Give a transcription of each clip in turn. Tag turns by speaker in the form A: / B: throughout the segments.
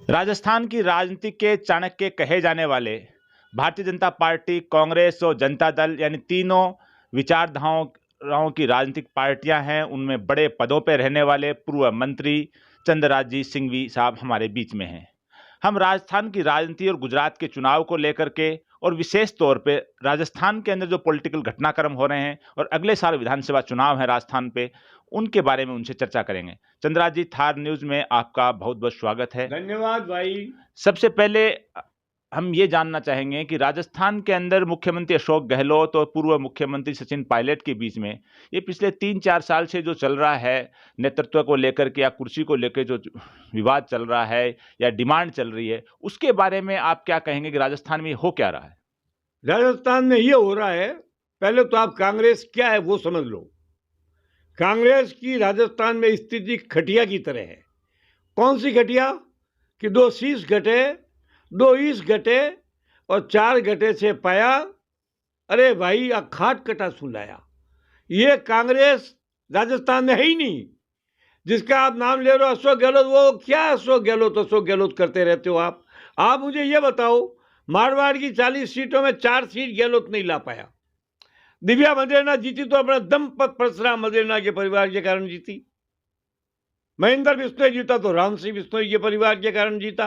A: राजस्थान की राजनीति के चाणक्य कहे जाने वाले भारतीय जनता पार्टी, कांग्रेस और जनता दल यानी तीनों विचारधाराओं की राजनीतिक पार्टियां हैं। उनमें बड़े पदों पर रहने वाले पूर्व मंत्री चंद्रराजजीत सिंघवी साहब हमारे बीच में हैं। हम राजस्थान की राजनीति और गुजरात के चुनाव को लेकर के और विशेष तौर पे राजस्थान के अंदर जो पॉलिटिकल घटनाक्रम हो रहे हैं और अगले साल विधानसभा चुनाव है राजस्थान पे, उनके बारे में उनसे चर्चा करेंगे। चंद्रा जी, थार न्यूज में आपका बहुत बहुत स्वागत है।
B: धन्यवाद भाई।
A: सबसे पहले हम ये जानना चाहेंगे कि राजस्थान के अंदर मुख्यमंत्री अशोक गहलोत और पूर्व मुख्यमंत्री सचिन पायलट के बीच में ये पिछले 3-4 साल से जो चल रहा है, नेतृत्व को लेकर के या कुर्सी को लेकर जो विवाद चल रहा है या डिमांड चल रही है, उसके बारे में आप क्या कहेंगे कि राजस्थान में हो क्या रहा है?
B: राजस्थान में ये हो रहा है, पहले तो आप कांग्रेस क्या है वो समझ लो। कांग्रेस की राजस्थान में स्थिति खटिया की तरह है। कौन सी खटिया कि 2 शीश घटे, 2 ईस घटे और 4 घटे से पाया, अरे भाई अखाट कटा सुलाया। ये कांग्रेस राजस्थान में है ही नहीं। जिसका आप नाम ले रहे हो अशोक गहलोत, वो क्या अशोक गहलोत करते रहते हो आप मुझे ये बताओ, मारवाड़ की 40 सीटों में 4 सीट गहलोत नहीं ला पाया। दिव्या मदेरणा जीती तो अपना दम पर परशुराम मदेरणा के परिवार के कारण जीती। महेंद्र बिश्नोई जीता तो राम सिंह बिश्नोई के परिवार के कारण जीता।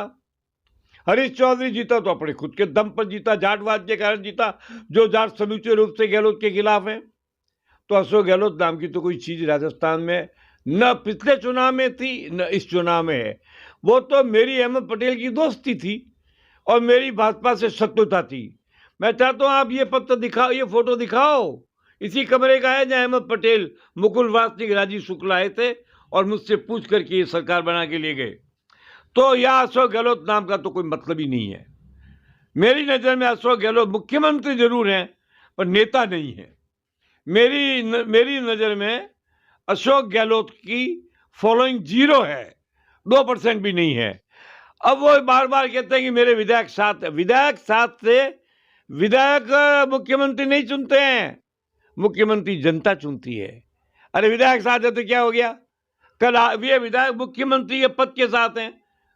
B: हरीश चौधरी जीता तो अपने खुद के दम पर जीता, जाटवाद के कारण जीता, जो जाट समूचे रूप से गहलोत के खिलाफ है। तो अशोक गहलोत नाम की तो कोई चीज राजस्थान में न पिछले चुनाव में थी न इस चुनाव में है। वो तो मेरी अहमद पटेल की दोस्ती थी और मेरी भाजपा से शत्रुता थी। मैं चाहता हूं आप ये पत्र दिखाओ, ये फोटो दिखाओ। इसी कमरे का है जहां अहमद पटेल, मुकुल वासनिक, राजीव शुक्ला आए थे और मुझसे पूछ करके ये सरकार बना के ले गए। तो यह अशोक गहलोत नाम का तो कोई मतलब ही नहीं है। मेरी नजर में अशोक गहलोत मुख्यमंत्री जरूर हैं पर नेता नहीं है। मेरी नजर में अशोक गहलोत की फॉलोइंग 0 है, 2% भी नहीं है। अब वो बार बार कहते हैं कि मेरे विधायक साथ है। विधायक साथ से विधायक मुख्यमंत्री नहीं चुनते हैं, मुख्यमंत्री जनता चुनती है। अरे विधायक साथ है तो क्या हो गया? कल ये विधायक मुख्यमंत्री के पद के साथ हैं,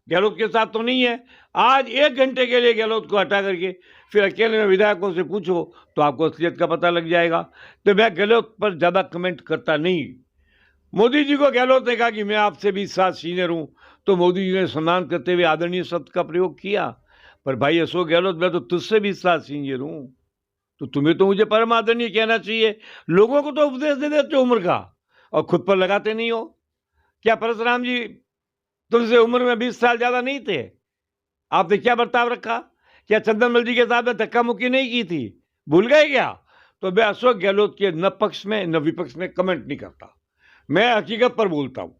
B: गहलोत के साथ तो नहीं है। आज 1 घंटे के लिए गहलोत को हटा करके फिर अकेले में विधायकों से पूछो तो आपको असलियत का पता लग जाएगा। तो मैं गहलोत पर ज़्यादा कमेंट करता नहीं। मोदी जी को गहलोत ने कहा कि मैं आपसे 20 साल सीनियर हूं, तो मोदी जी ने सम्मान करते हुए आदरणीय शब्द का प्रयोग किया। पर भाई अशोक गहलोत, मैं तो तुझसे 20 साल सीनियर हूं, तो तुम्हें तो मुझे परम आदरणीय कहना चाहिए। लोगों को तो उपदेश दे देते उम्र का और खुद पर लगाते नहीं हो। क्या परशुराम जी तुमसे उम्र में 20 साल ज्यादा नहीं थे? आपने क्या बर्ताव रखा? क्या चंदनमल जी के साथ में धक्का मुक्की नहीं की थी? भूल गए क्या? तो मैं अशोक गहलोत के न पक्ष में न विपक्ष में कमेंट नहीं करता, मैं हकीकत पर बोलता हूं।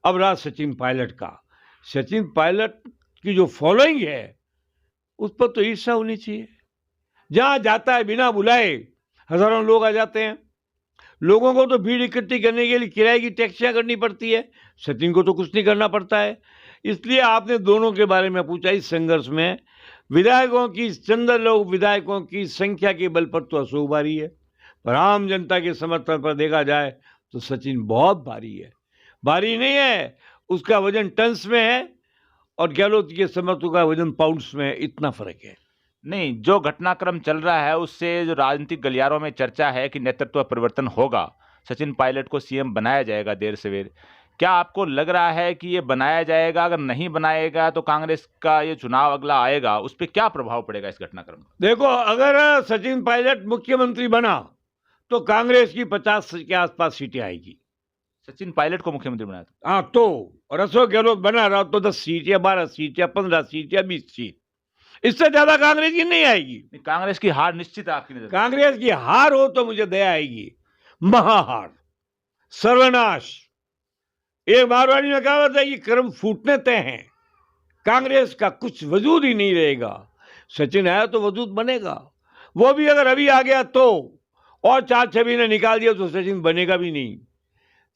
B: अब रहा सचिन पायलट का। सचिन पायलट की जो फॉलोइंग है उस पर तो ईर्ष्या होनी चाहिए। जहां जाता है बिना बुलाए हजारों लोग आ जाते हैं। लोगों को तो भीड़ इकट्ठी करने के लिए किराए की टैक्सियां करनी पड़ती है, सचिन को तो कुछ नहीं करना पड़ता है। इसलिए आपने दोनों के बारे में पूछा। इस संघर्ष में विधायकों की, चंद लोग विधायकों की संख्या के बल पर तो अशोक भारी है, पर आम जनता के समर्थन पर देखा जाए तो सचिन बहुत भारी है। भारी नहीं है, उसका वजन टन्स में है और गहलोत के समर्थकों का वजन पाउंड्स में है। इतना फर्क है।
A: नहीं, जो घटनाक्रम चल रहा है उससे जो राजनीतिक गलियारों में चर्चा है कि नेतृत्व परिवर्तन होगा, सचिन पायलट को सीएम बनाया जाएगा देर सवेर। क्या आपको लग रहा है कि ये बनाया जाएगा? अगर नहीं बनाएगा तो कांग्रेस का ये चुनाव अगला आएगा, उस पर क्या प्रभाव पड़ेगा इस घटनाक्रम का?
B: देखो, अगर सचिन पायलट मुख्यमंत्री बना तो कांग्रेस की 50 के आसपास सीटें आएगी।
A: सचिन पायलट को मुख्यमंत्री बनाया था?
B: हाँ, तो और अशोक गहलोत बना रहा तो 10 सीट या 12 सीट या 15 सीट या 20 सीट, इससे ज्यादा कांग्रेस की नहीं आएगी।
A: कांग्रेस की हार निश्चित है आपकी नजर?
B: कांग्रेस की हार हो तो मुझे दया आएगी। महाहार, सर्वनाश। एक मारवाड़ी में कहावत है कि कर्म फूटने तय हैं। कांग्रेस का कुछ वजूद ही नहीं रहेगा। सचिन आया तो वजूद बनेगा, वो भी अगर अभी आ गया तो, और 4-6 महीने निकाल दिया तो सचिन बनेगा भी नहीं।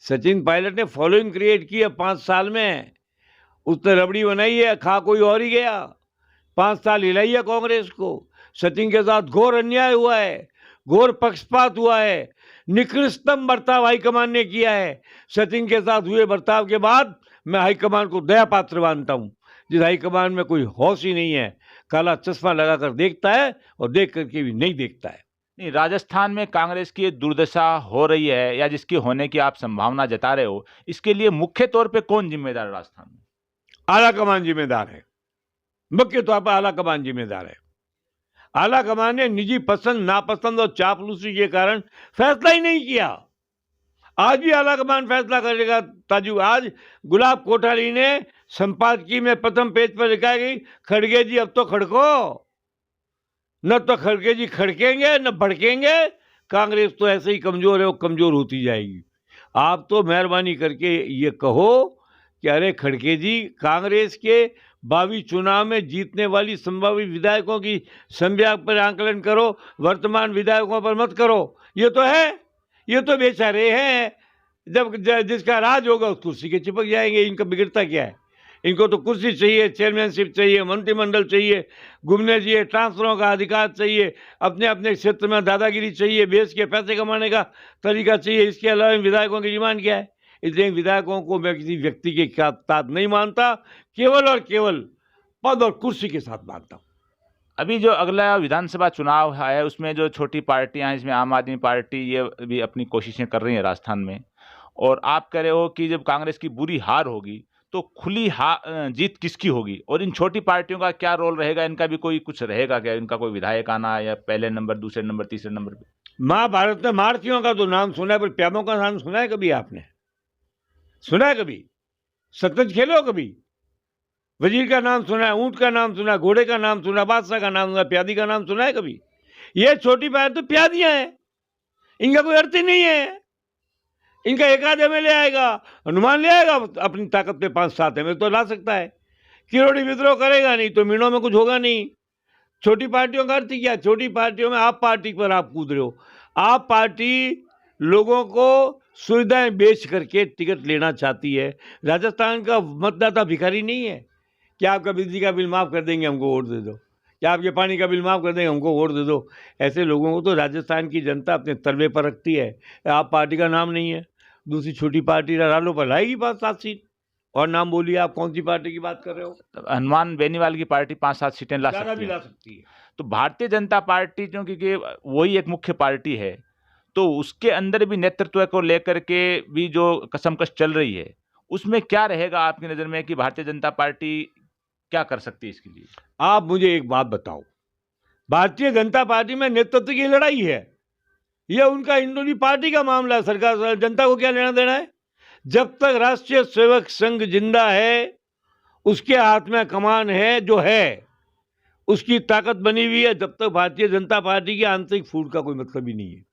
B: सचिन पायलट ने फॉलोइंग क्रिएट की है 5 साल में। उसने रबड़ी बनाई है, खा कोई और ही गया। 5 साल हिलाई है कांग्रेस को। सचिन के साथ घोर अन्याय हुआ है, घोर पक्षपात हुआ है, निकृष्टतम बर्ताव हाईकमान ने किया है। सचिन के साथ हुए बर्ताव के बाद मैं हाईकमान को दया पात्र मानता हूं। जिस हाईकमान में कोई होश ही नहीं है, काला चश्मा लगाकर देखता है और देख करके भी नहीं देखता है।
A: नहीं, राजस्थान में कांग्रेस की दुर्दशा हो रही है या जिसकी होने की आप संभावना जता रहे हो, इसके लिए मुख्य तौर पे कौन जिम्मेदार है राजस्थान में?
B: आला कमान जिम्मेदार है, मुख्य तौर पर आला कमान जिम्मेदार है। आला कमान ने निजी पसंद नापसंद और चापलूसी के कारण फैसला ही नहीं किया। आज भी आला कमान फैसला करेगा। ताजू आज गुलाब कोठारी ने संपादकीय में प्रथम पेज पर लिखा है कि खड़गे जी अब तो खड़को, न तो खड़गे जी खड़केंगे न भड़केंगे। कांग्रेस तो ऐसे ही कमजोर है, वो कमजोर होती जाएगी। आप तो मेहरबानी करके ये कहो कि अरे खड़गे जी, कांग्रेस के भावी चुनाव में जीतने वाली संभावित विधायकों की संख्या पर आंकलन करो, वर्तमान विधायकों पर मत करो। ये तो है, ये तो बेचारे हैं, जब जिसका राज होगा उस कुर्सी के चिपक जाएंगे। इनका बिगड़ता क्या है? इनको तो कुर्सी चाहिए, चेयरमैनशिप चाहिए, मंत्रिमंडल चाहिए, घूमने चाहिए, ट्रांसफरों का अधिकार चाहिए, अपने अपने क्षेत्र में दादागिरी चाहिए, बेच के पैसे कमाने का तरीका चाहिए। इसके अलावा इन विधायकों की डिमांड क्या है? इसलिए विधायकों को मैं किसी व्यक्ति के साथ नहीं मानता, केवल और केवल पद और कुर्सी के साथ मानता हूँ।
A: अभी जो अगला विधानसभा चुनाव है उसमें जो छोटी पार्टियां हैं, इसमें आम आदमी पार्टी ये भी अपनी कोशिशें कर रही है राजस्थान में, और आप कह रहे हो कि जब कांग्रेस की बुरी हार होगी तो खुली जीत किसकी होगी? और इन छोटी पार्टियों का क्या रोल रहेगा? इनका भी कोई कुछ रहेगा क्या? इनका कोई विधायक आना या पहले नंबर, दूसरे नंबर, तीसरे नंबर पे?
B: महाभारत में महारथियों का तो नाम सुना है, पर प्यादों का नाम सुना है कभी आपने? सुना है कभी? शतरंज खेलो कभी? वजीर का नाम सुना है, ऊंट का नाम सुना है, घोड़े का नाम सुना, बादशाह का नाम सुना, प्यादी का नाम सुना है कभी? ये छोटी पार्टी तो प्यादियां हैं, इनका कोई अर्थ ही नहीं है। इनका एक आध एमएलए आएगा, हनुमान ले आएगा अपनी ताकत पे, 5-7 एमएलए तो ला सकता है। किरोड़ी विद्रोह करेगा नहीं तो मीणों में कुछ होगा नहीं। छोटी पार्टियों का अर्थ क्या? छोटी पार्टियों में आप पार्टी पर आप कूद रहे हो। आप पार्टी लोगों को सुविधाएं बेच करके टिकट लेना चाहती है। राजस्थान का मतदाता भिखारी नहीं है कि आपका बिजली का बिल माफ कर देंगे हमको वोट दे दो, क्या आपके पानी का बिल माफ कर देंगे हमको वोट दे दो। ऐसे लोगों को तो राजस्थान की जनता अपने तलवे पर रखती है। आप पार्टी का नाम नहीं है। दूसरी छोटी पार्टी रालो पर लाएगी 5-7 सीट। और नाम बोलिए, आप कौन सी पार्टी की बात कर रहे हो?
A: हनुमान बेनीवाल की पार्टी 5-7 सीटें ला
B: ज़्यादा
A: सकती
B: भी
A: है।
B: ला सकती है।
A: तो भारतीय जनता पार्टी क्योंकि वही एक मुख्य पार्टी है, तो उसके अंदर भी नेतृत्व को लेकर के भी जो कसमकश चल रही है, उसमें क्या रहेगा आपकी नज़र में कि भारतीय जनता पार्टी क्या कर सकती है इसके लिए?
B: आप मुझे एक बात बताओ, भारतीय जनता पार्टी में नेतृत्व की लड़ाई है, यह उनका हिंदुनी पार्टी का मामला है। सरकार जनता को क्या लेना देना है? जब तक राष्ट्रीय सेवक संघ जिंदा है, उसके हाथ में कमान है, जो है उसकी ताकत बनी हुई है, जब तक भारतीय जनता पार्टी की आंतरिक फूट का कोई मतलब ही नहीं है।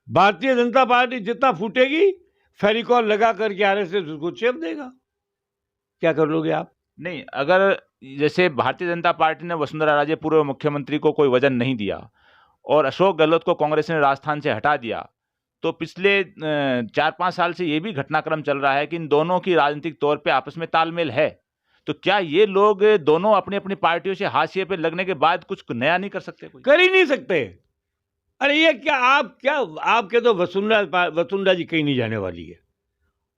B: भारतीय जनता पार्टी जितना फूटेगी, फेविकॉल लगा करके आरएसएस उसको चेप देगा। क्या कर लोगे आप?
A: नहीं, अगर जैसे भारतीय जनता पार्टी ने वसुंधरा राजे पूर्व मुख्यमंत्री को कोई वजन नहीं दिया और अशोक गहलोत को कांग्रेस ने राजस्थान से हटा दिया, तो पिछले 4-5 साल से ये भी घटनाक्रम चल रहा है कि इन दोनों की राजनीतिक तौर पे आपस में तालमेल है। तो क्या ये लोग दोनों अपनी अपनी पार्टियों से हाशिए पे लगने के बाद कुछ नया नहीं कर सकते? कोई
B: कर ही नहीं सकते। अरे ये क्या आपके तो वसुंधरा जी कहीं नहीं जाने वाली है,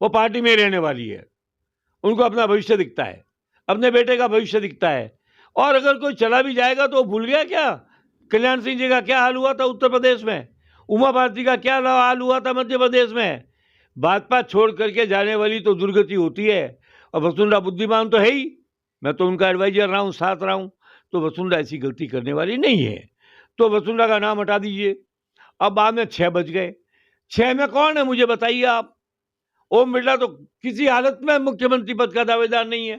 B: वो पार्टी में रहने वाली है। उनको अपना भविष्य दिखता है, अपने बेटे का भविष्य दिखता है। और अगर कोई चला भी जाएगा तो भूल गया क्या कल्याण सिंह जी का क्या हाल हुआ था उत्तर प्रदेश में, उमा भारती का क्या हाल हुआ था मध्य प्रदेश में। भाजपा छोड़ करके जाने वाली तो दुर्गति होती है। और वसुंधरा बुद्धिमान तो है ही, मैं तो उनका एडवाइजर रहा हूँ, साथ रहा हूँ, तो वसुंधरा ऐसी गलती करने वाली नहीं है। तो वसुंधरा का नाम हटा दीजिए। अब बाद में 6 बज गए, 6 में कौन है मुझे बताइए आप? ओम बिरला तो किसी हालत में मुख्यमंत्री पद का दावेदार नहीं है।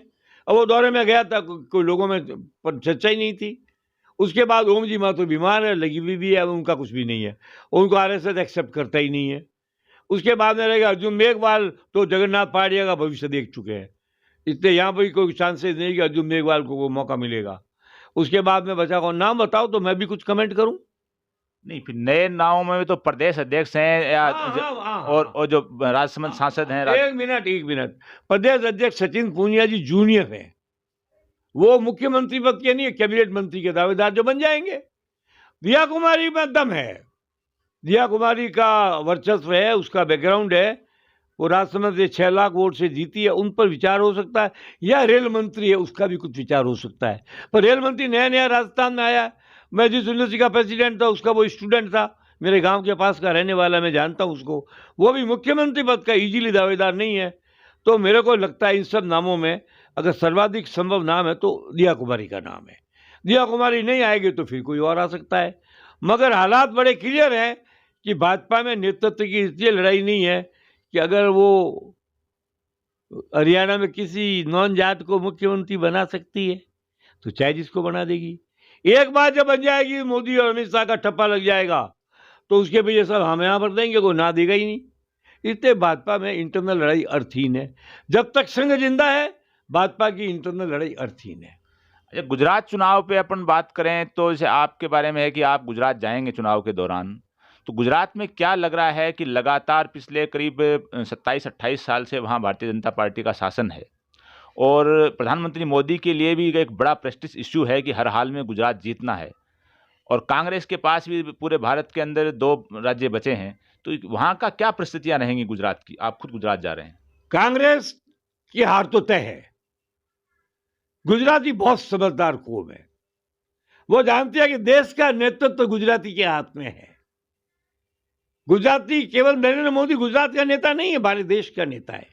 B: अब वो दौरे में गया था, कोई लोगों में चर्चा ही नहीं थी। उसके बाद ओम जी माँ तो बीमार है, लगी हुई भी है, उनका कुछ भी नहीं है, उनको आरएसएस एक्सेप्ट करता ही नहीं है। उसके बाद में रहेगा अर्जुन मेघवाल, तो जगन्नाथ पहाड़िया का भविष्य देख चुके हैं, इसलिए यहाँ पर कोई चांसेस नहीं कि अर्जुन मेघवाल को मौका मिलेगा। उसके बाद में बचा कौन? नाम बताओ तो मैं भी कुछ कमेंट करूं।
A: नहीं, फिर नए नामों में भी तो प्रदेश अध्यक्ष हैं या और जो राजसमंद सांसद हैं।
B: एक मिनट, प्रदेश अध्यक्ष सचिन पूनिया जी जूनियर हैं, वो मुख्यमंत्री पद के नहीं, कैबिनेट मंत्री के दावेदार जो बन जाएंगे। दिया कुमारी में दम है, दिया कुमारी का वर्चस्व है, उसका बैकग्राउंड है। वो राजसमंद से 6 लाख वोट से जीती है, उन पर विचार हो सकता है, या रेल मंत्री है उसका भी कुछ विचार हो सकता है। पर रेल मंत्री नया नया राजस्थान में आया, मैं जिस यूनिवर्सिटी का प्रेसिडेंट था उसका वो स्टूडेंट था, मेरे गांव के पास का रहने वाला, मैं जानता हूं उसको, वो भी मुख्यमंत्री पद का इजीली दावेदार नहीं है। तो मेरे को लगता है इन सब नामों में अगर सर्वाधिक संभव नाम है तो दिया कुमारी का नाम है। दिया कुमारी नहीं आएगी तो फिर कोई और आ सकता है, मगर हालात बड़े क्लियर हैं कि भाजपा में नेतृत्व की इसलिए लड़ाई नहीं है कि अगर वो हरियाणा में किसी नॉन जाट को मुख्यमंत्री बना सकती है तो चाहे जिसको बना देगी। एक बार जब बन जाएगी मोदी और अमित शाह का ठप्पा लग जाएगा तो उसके पीछे सब हम यहाँ भर देंगे, कोई ना देगा ही नहीं। इसलिए भाजपा में इंटरनल लड़ाई अर्थहीन है। जब तक संघ जिंदा है भाजपा की इंटरनल लड़ाई अर्थहीन है।
A: गुजरात चुनाव पे अपन बात करें तो जैसे आपके बारे में है कि आप गुजरात जाएंगे चुनाव के दौरान, तो गुजरात में क्या लग रहा है कि लगातार पिछले करीब 27-28 साल से वहाँ भारतीय जनता पार्टी का शासन है और प्रधानमंत्री मोदी के लिए भी एक बड़ा प्रेस्टिज इश्यू है कि हर हाल में गुजरात जीतना है, और कांग्रेस के पास भी पूरे भारत के अंदर 2 राज्य बचे हैं, तो वहाँ का क्या परिस्थितियाँ रहेंगी गुजरात की? आप खुद गुजरात जा रहे हैं।
B: कांग्रेस की हार तो तय है। गुजराती बहुत समझदार कौम है, वो जानती है कि देश का नेतृत्व तो गुजराती के हाथ में है। गुजराती केवल नरेंद्र मोदी गुजरात का नेता नहीं है, भारत देश का नेता है।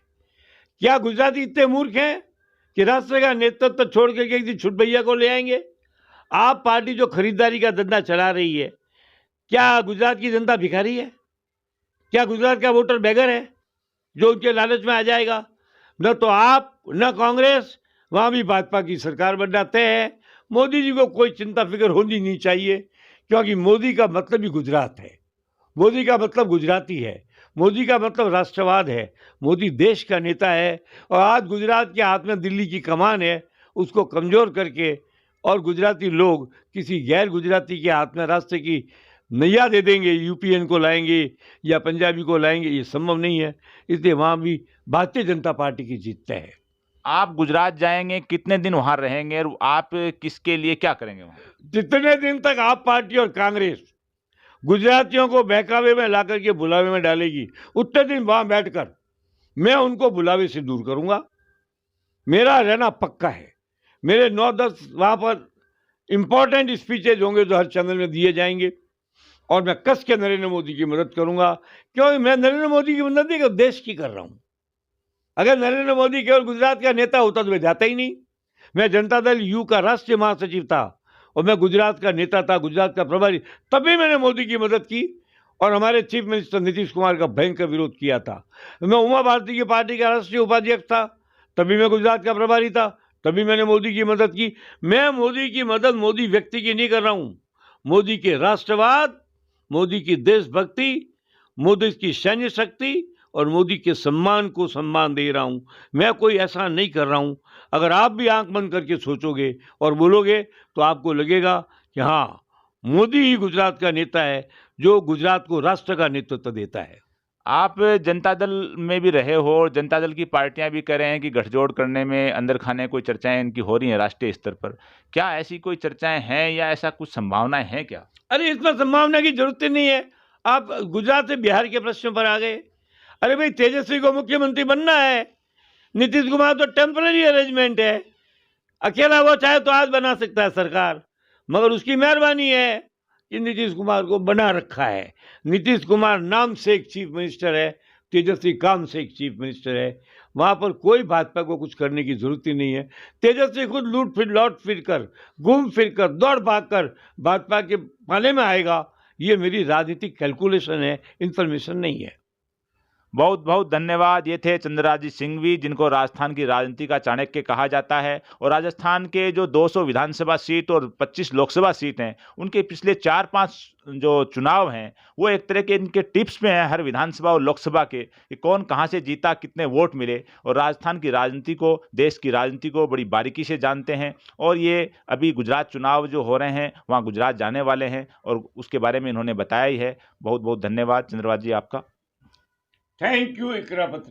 B: क्या गुजराती इतने मूर्ख हैं कि राष्ट्र का नेतृत्व छोड़ के किसी छुट भैया को ले आएंगे? आप पार्टी जो खरीदारी का धंधा चला रही है, क्या गुजरात की जनता भिखारी है? क्या गुजरात का वोटर बेगर है जो उनके लालच में आ जाएगा? न तो आप न कांग्रेस, वहां भी भाजपा की सरकार बन जाते हैं। मोदी जी को कोई चिंता फिक्र होनी नहीं चाहिए, क्योंकि मोदी का मतलब ही गुजरात है, मोदी का मतलब गुजराती है, मोदी का मतलब राष्ट्रवाद है, मोदी देश का नेता है। और आज गुजरात के हाथ में दिल्ली की कमान है, उसको कमज़ोर करके और गुजराती लोग किसी गैर गुजराती के हाथ में रास्ते की नैया दे देंगे, यूपीएन को लाएंगे या पंजाबी को लाएंगे, ये संभव नहीं है। इसलिए वहाँ भी भारतीय जनता पार्टी की जीत तय है।
A: आप गुजरात जाएंगे, कितने दिन वहाँ रहेंगे और आप किसके लिए क्या करेंगे वहाँ?
B: जितने दिन तक आप पार्टी और कांग्रेस गुजरातियों को बहकावे में ला करके बुलावे में डालेगी, उतने दिन वहां बैठकर मैं उनको बुलावे से दूर करूंगा। मेरा रहना पक्का है। मेरे 9-10 वहां पर इंपॉर्टेंट स्पीचेज होंगे जो हर चैनल में दिए जाएंगे, और मैं कस के नरेंद्र मोदी की मदद करूंगा, क्योंकि मैं नरेंद्र मोदी की मदद नहीं, देश की कर रहा हूं। अगर नरेंद्र मोदी केवल गुजरात का नेता होता तो मैं जाता ही नहीं। मैं जनता दल यू का राष्ट्रीय महासचिव था और मैं गुजरात का नेता था, गुजरात का प्रभारी, तभी मैंने मोदी की मदद की और हमारे चीफ मिनिस्टर नीतीश कुमार का भयंकर विरोध किया था। मैं उमा भारती की पार्टी का राष्ट्रीय उपाध्यक्ष था, तभी मैं गुजरात का प्रभारी था, तभी मैंने मोदी की मदद की। मैं मोदी की मदद मोदी व्यक्ति की नहीं कर रहा हूं, मोदी के राष्ट्रवाद, मोदी की देशभक्ति, मोदी की सैन्य शक्ति और मोदी के सम्मान को सम्मान दे रहा हूं। मैं कोई ऐसा नहीं कर रहा हूं। अगर आप भी आंख बंद करके सोचोगे और बोलोगे तो आपको लगेगा कि हाँ, मोदी ही गुजरात का नेता है जो गुजरात को राष्ट्र का नेतृत्व देता है।
A: आप जनता दल में भी रहे हो और जनता दल की पार्टियां भी कह रहे हैं कि गठजोड़ करने में अंदर खाने कोई चर्चाएं इनकी हो रही हैं राष्ट्रीय स्तर पर, क्या ऐसी कोई चर्चाएं हैं या ऐसा कुछ संभावनाएं हैं क्या?
B: अरे इसमें संभावना की जरूरत ही नहीं है। आप गुजरात से बिहार के प्रश्न पर आ गए। अरे भाई, तेजस्वी को मुख्यमंत्री बनना है, नीतीश कुमार तो टेम्पररी अरेंजमेंट है, अकेला वो चाहे तो आज बना सकता है सरकार, मगर उसकी मेहरबानी है कि नीतीश कुमार को बना रखा है। नीतीश कुमार नाम से एक चीफ मिनिस्टर है, तेजस्वी काम से एक चीफ मिनिस्टर है। वहां पर कोई भाजपा को कुछ करने की जरूरत ही नहीं है। तेजस्वी खुद लौट फिर कर, घूम फिर कर, दौड़ भाग कर भाजपा के पाले में आएगा। ये मेरी राजनीतिक कैलकुलेशन है, इंफॉर्मेशन नहीं है।
A: बहुत बहुत धन्यवाद। ये थे चंद्रराज सिंघवी, जिनको राजस्थान की राजनीति का चाणक्य कहा जाता है, और राजस्थान के जो 200 विधानसभा सीट और 25 लोकसभा सीट हैं, उनके पिछले 4-5 जो चुनाव हैं वो एक तरह के इनके टिप्स में हैं हर विधानसभा और लोकसभा के, कि कौन कहाँ से जीता, कितने वोट मिले, और राजस्थान की राजनीति को, देश की राजनीति को बड़ी बारीकी से जानते हैं। और ये अभी गुजरात चुनाव जो हो रहे हैं वहाँ गुजरात जाने वाले हैं और उसके बारे में इन्होंने बताया ही है। बहुत बहुत धन्यवाद चंद्रराज जी आपका।
B: थैंक यू इकरा पत्र।